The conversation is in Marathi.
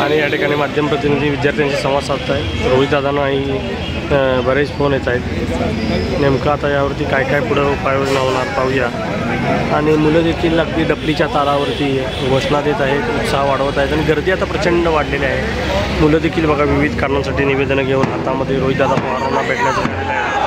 आणि या ठिकाणी माध्यम प्रतिनिधी विद्यार्थ्यांशी संवाद साधत आहेत। रोहितदादांनाही बरेच फोन येत आहेत। नेमकं आता यावरती काय काय पुढं उपाययोजना होणार पाहूया। आणि मुलं देखील अगदी डपलीच्या तालावरती घोषणा देत आहेत, उत्साह वाढवत आहेत आणि गर्दी आता प्रचंड वाढलेली आहे। मुलं देखील बघा विविध कारणांसाठी निवेदनं घेऊन हातामध्ये रोहितदादा पवारांना भेटण्याचं झालेलं आहे।